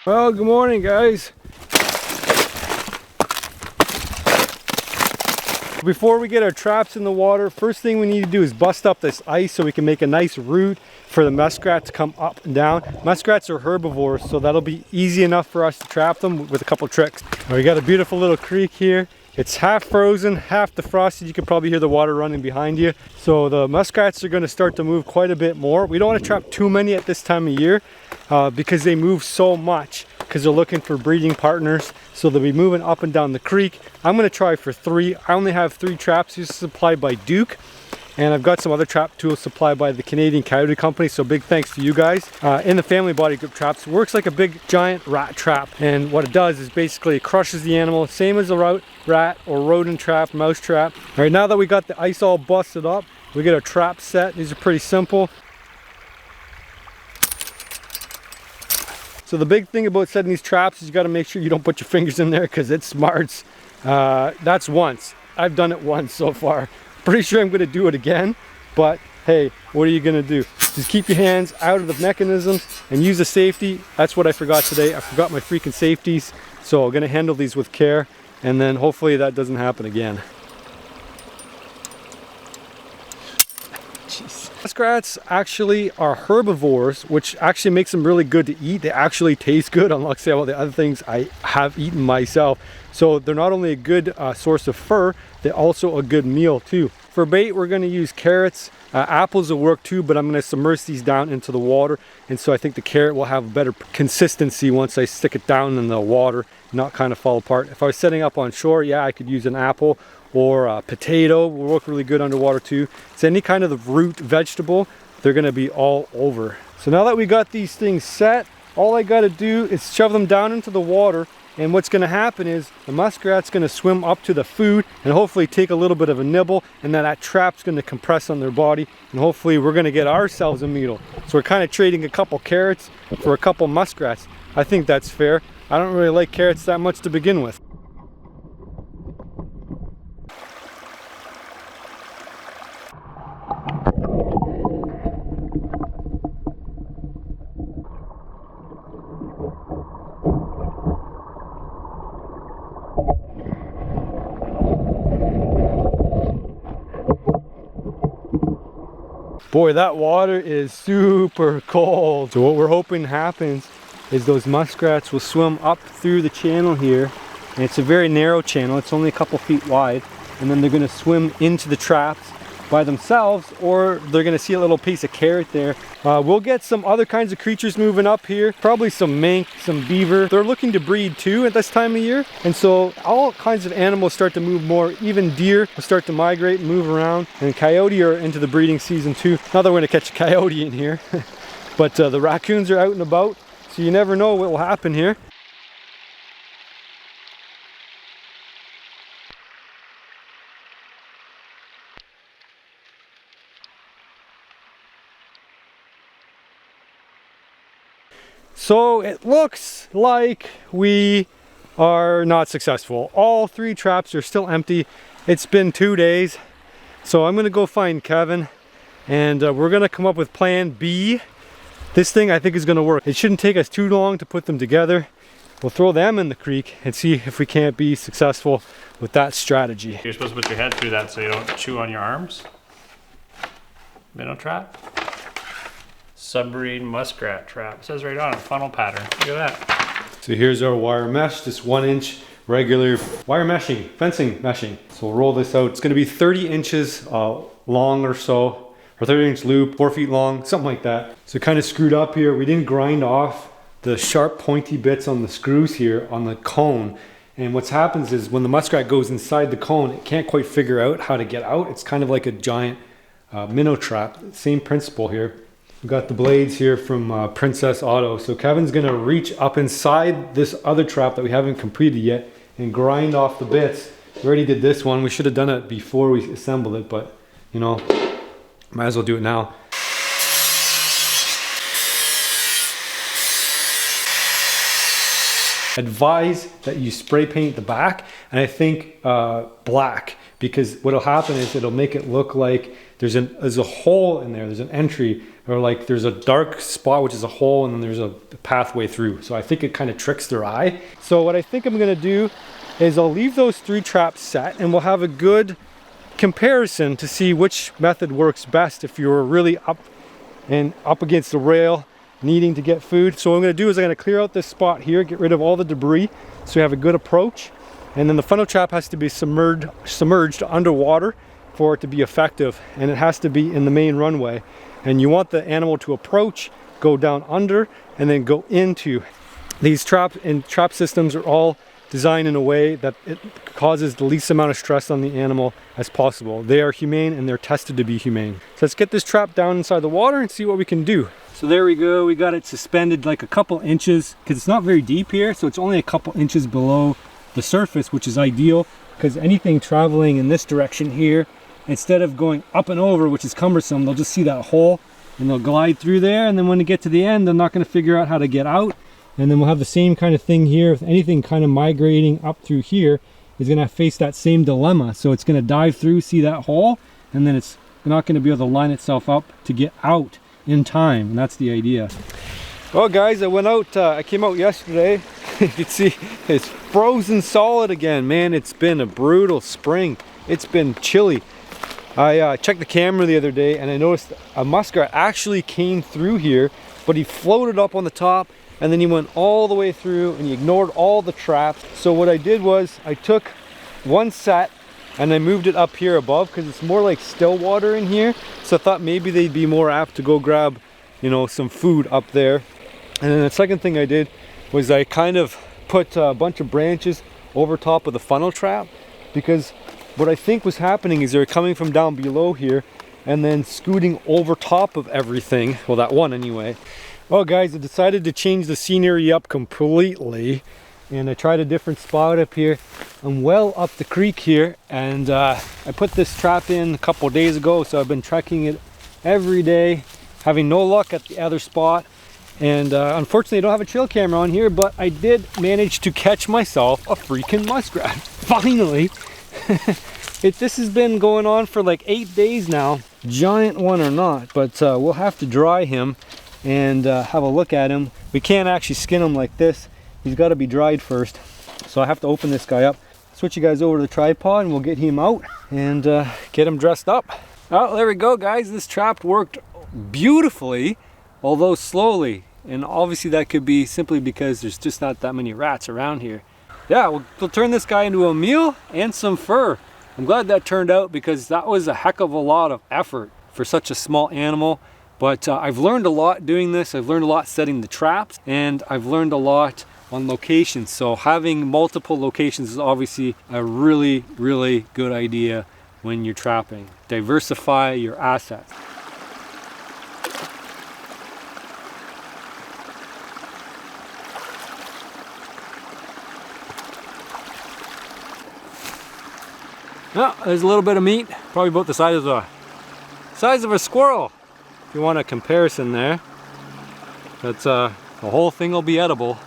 Well, good morning, guys. Before we get our traps in the water, first thing we need to do is bust up this ice so we can make a nice route for the muskrat to come up and down. Muskrats are herbivores, so that'll be easy enough for us to trap them with a couple tricks. We got a beautiful little creek here. It's half frozen, half defrosted. You can probably hear the water running behind you. So the muskrats are going to start to move quite a bit more. We don't want to trap too many at this time of year because they move so much because they're looking for breeding partners. So they'll be moving up and down the creek. I'm going to try for 3. I only have 3 traps. These are supplied by Duke. And I've got some other trap tools supplied by the Canadian Coyote Company, so big thanks to you guys. In the family body grip traps, it works like a big giant rat trap. And what it does is basically it crushes the animal, same as a rat or rodent trap, mouse trap. All right, now that we got the ice all busted up, we get our trap set. These are pretty simple. So the big thing about setting these traps is you gotta make sure you don't put your fingers in there because it smarts. That's once. I've done it once so far. Pretty sure I'm going to do it again, but hey, what are you going to do? Just keep your hands out of the mechanisms and use the safety. That's what I forgot today. I forgot my freaking safeties, so I'm going to handle these with care, and then hopefully that doesn't happen again. Jeez. Muskrats actually are herbivores, which actually makes them really good to eat. They actually taste good, unlike say all the other things I have eaten myself. So they're not only a good source of fur, they're also a good meal too. For bait, we're going to use carrots. Apples will work too, but I'm going to submerge these down into the water. And so I think the carrot will have a better consistency once I stick it down in the water, not kind of fall apart. If I was setting up on shore, yeah, I could use an apple or a potato. Will work really good underwater too. It's any kind of the root vegetable, they're going to be all over. So now that we got these things set, all I got to do is shove them down into the water. And what's going to happen is the muskrat's going to swim up to the food and hopefully take a little bit of a nibble, and then that trap's going to compress on their body, and hopefully we're going to get ourselves a meal. So we're kind of trading a couple carrots for a couple muskrats. I think that's fair. I don't really like carrots that much to begin with. Boy, that water is super cold. So what we're hoping happens is those muskrats will swim up through the channel here. And it's a very narrow channel. It's only a couple feet wide. And then they're going to swim into the traps by themselves, or they're going to see a little piece of carrot there. We'll get some other kinds of creatures moving up here. Probably some mink, some beaver. They're looking to breed too at this time of year. And so all kinds of animals start to move more. Even deer will start to migrate and move around. And coyote are into the breeding season too. Not that we're going to catch a coyote in here. But the raccoons are out and about. So you never know what will happen here. So it looks like we are not successful. All 3 traps are still empty. It's been 2 days. So I'm gonna go find Kevin, and we're gonna come up with plan B. This thing I think is gonna work. It shouldn't take us too long to put them together. We'll throw them in the creek and see if we can't be successful with that strategy. You're supposed to put your head through that so you don't chew on your arms. Minnow trap. Submarine muskrat trap. It says right on it, funnel pattern. Look at that. So here's our wire mesh, this 1-inch regular wire meshing, fencing meshing. So we'll roll this out. It's gonna be 30 inches long or so, or 30-inch loop, 4 feet long, something like that. So kind of screwed up here. We didn't grind off the sharp pointy bits on the screws here on the cone. And what's happens is when the muskrat goes inside the cone, it can't quite figure out how to get out. It's kind of like a giant minnow trap. Same principle here. We've got the blades here from Princess Auto. So Kevin's gonna reach up inside this other trap that we haven't completed yet and grind off the bits. We already did this one. We should have done it before we assembled it, but you know, might as well do it now. Advise that you spray paint the back, and I think black, because what'll happen is it'll make it look like there's a hole in there, there's an entry or like there's a dark spot which is a hole and then there's a pathway through. So I think it kind of tricks their eye. So what I think I'm gonna do is I'll leave those 3 traps set and we'll have a good comparison to see which method works best if you're really up against the rail needing to get food. So what I'm going to do is I'm going to clear out this spot here, get rid of all the debris so we have a good approach, and then the funnel trap has to be submerged underwater for it to be effective, and it has to be in the main runway, and you want the animal to approach, go down under, and then go into. These trap systems are all designed in a way that it causes the least amount of stress on the animal as possible. They are humane and they're tested to be humane. So let's get this trap down inside the water and see what we can do. So there we go, we got it suspended like a couple inches, because it's not very deep here, so it's only a couple inches below the surface, which is ideal, because anything traveling in this direction here, instead of going up and over, which is cumbersome, they'll just see that hole and they'll glide through there, and then when they get to the end, they're not going to figure out how to get out. And then we'll have the same kind of thing here. If anything kind of migrating up through here is going to face that same dilemma. So it's going to dive through, see that hole, and then it's not going to be able to line itself up to get out in time. And that's the idea. Well guys, I came out yesterday. You can see it's frozen solid again. Man, it's been a brutal spring. It's been chilly. I checked the camera the other day and I noticed a muskrat actually came through here, but he floated up on the top and then he went all the way through and he ignored all the traps. So what I did was I took one set and I moved it up here above because it's more like still water in here. So I thought maybe they'd be more apt to go grab, you know, some food up there. And then the second thing I did was I kind of put a bunch of branches over top of the funnel trap, because what I think was happening is they were coming from down below here and then scooting over top of everything. Well, that one anyway. Well guys, I decided to change the scenery up completely, and I tried a different spot up here. I'm well up the creek here, and I put this trap in a couple days ago, so I've been trekking it every day, having no luck at the other spot. And unfortunately I don't have a trail camera on here, but I did manage to catch myself a freaking muskrat. Finally! This has been going on for like 8 days now, giant one or not, but we'll have to dry him and have a look at him. We can't actually skin him like this. He's got to be dried first. So I have to open this guy up, switch you guys over to the tripod, and we'll get him out and get him dressed up. Oh, there we go guys. This trap worked beautifully, although slowly. And obviously that could be simply because there's just not that many rats around here. Yeah, we'll turn this guy into a meal and some fur. I'm glad that turned out, because that was a heck of a lot of effort for such a small animal. But I've learned a lot doing this. I've learned a lot setting the traps, and I've learned a lot on locations. So having multiple locations is obviously a really, really good idea when you're trapping. Diversify your assets. Well, there's a little bit of meat, probably about the size of a squirrel. If you want a comparison there, that's the whole thing will be edible.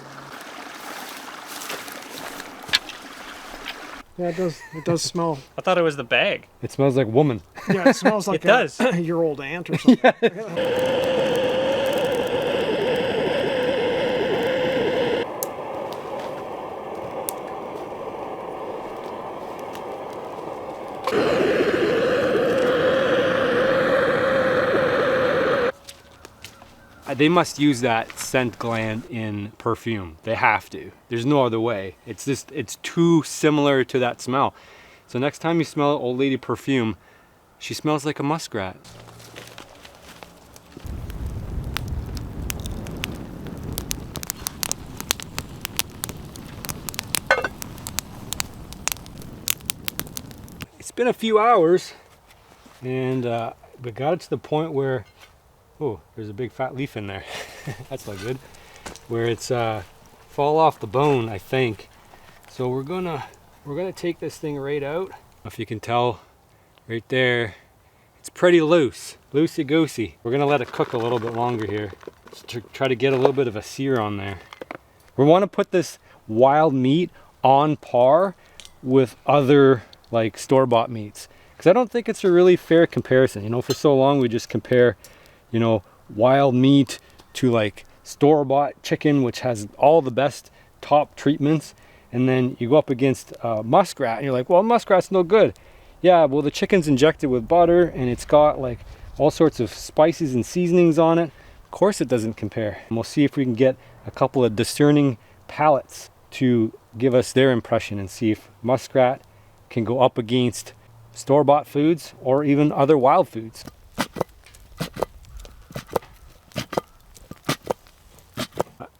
Yeah, it does smell. I thought it was the bag. It smells like woman. Yeah, it smells like It does. Your old aunt or something. They must use that scent gland in perfume. They have to. There's no other way. It's too similar to that smell. So next time you smell old lady perfume, she smells like a muskrat. It's been a few hours, and we got it to the point where, oh, there's a big fat leaf in there. That's not good. Where it's fall off the bone, I think. So we're gonna take this thing right out. If you can tell right there, it's pretty loose, loosey goosey. We're gonna let it cook a little bit longer here to try to get a little bit of a sear on there. We want to put this wild meat on par with other like store-bought meats, because I don't think it's a really fair comparison. You know, for so long we just compare, you know, wild meat to like store-bought chicken, which has all the best top treatments, and then you go up against muskrat and you're like, well, muskrat's no good. Yeah, well, the chicken's injected with butter and it's got like all sorts of spices and seasonings on it. Of course it doesn't compare. And we'll see if we can get a couple of discerning palates to give us their impression and see if muskrat can go up against store-bought foods or even other wild foods.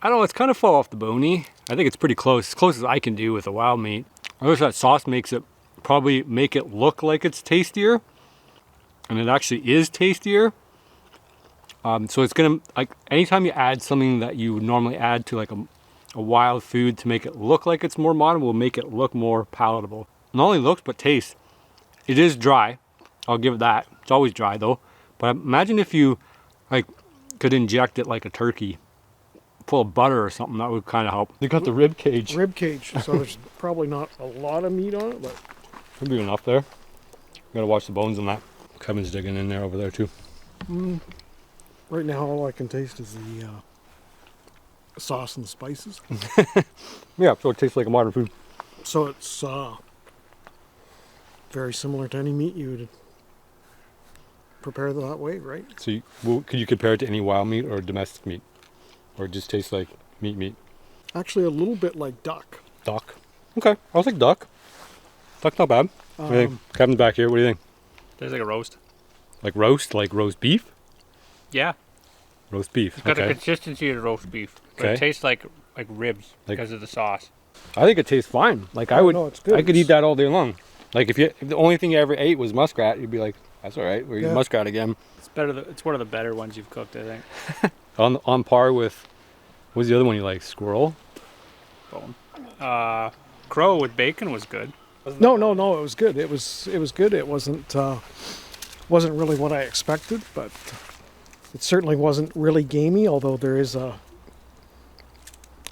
I don't know, it's kind of fall off the bony. I think it's pretty close, as close as I can do with a wild meat. I wish that sauce makes it, probably make it look like it's tastier, and it actually is tastier. So it's gonna, like, anytime you add something that you would normally add to like a wild food to make it look like it's more modern, will make it look more palatable. Not only looks, but tastes. It is dry, I'll give it that. It's always dry though. But imagine if you like could inject it like a turkey, full of butter or something. That would kind of help. You got the rib cage. Rib cage. So there's probably not a lot of meat on it, but Could be enough there. Gotta watch the bones on that. Kevin's digging in there over there too. right now all I can taste is the sauce and the spices. Yeah, so it tastes like a modern food. So it's very similar to any meat you would prepare that way, right? So could you compare it to any wild meat or domestic meat? Or it just tastes like meat? Actually, a little bit like duck. Duck. Okay, I'll take duck. Duck's not bad. What do you think? Kevin's back here, what do you think? Tastes like a roast. Like roast beef? Yeah. Roast beef, It's got a okay. consistency of roast beef. But Okay. it tastes like ribs Like- because of the sauce. I think it tastes fine. Like No, it's good. I could eat that all day long. Like if the only thing you ever ate was muskrat, you'd be like, that's all right, we're eating Yeah. muskrat again. It's better. It's one of the better ones you've cooked, I think. On par with, what's the other one you like? Squirrel? Bone. Crow with bacon was good. No, it was good. It was good. It wasn't really what I expected, but it certainly wasn't really gamey, although there is a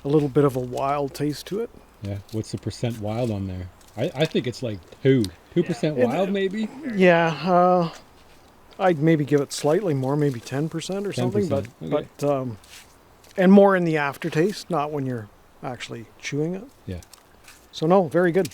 little bit of a wild taste to it. Yeah. What's the percent wild on there? I think it's like 2% wild maybe? Yeah, I'd maybe give it slightly more, maybe 10% or something, 10%, okay. but and more in the aftertaste, not when you're actually chewing it. Yeah. So no, very good.